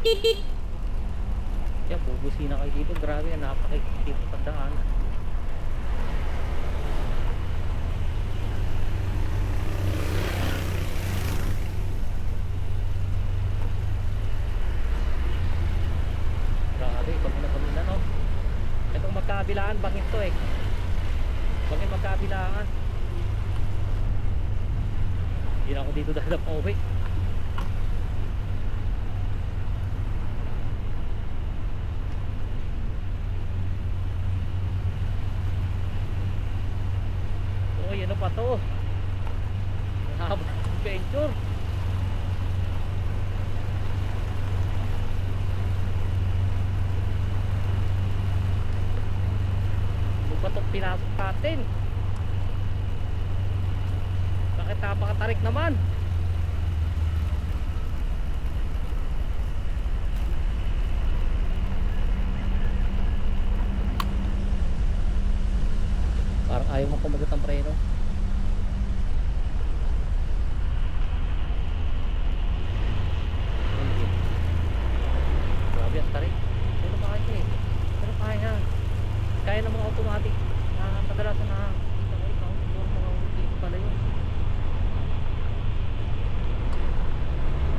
Yan, bubusin na kayo dito. Grabe, napakikip sa daan. Grabe, kami na no. Itong magkabilaan, bangin to eh. Bangin magkabilaan. Hindi na ako dito dahil pa uwi. Uy, ano pa to? Habang adventure. Ano ba itong pinasok natin? Bakit napakatarik naman? Parang ayaw mo kumagat ang preno. Grabe ang tarik. Pero kaya eh. Pero kaya. Kaya ng mga automatic. Kadalasan na kita ko ikaw. Siguro mga dito pala yun.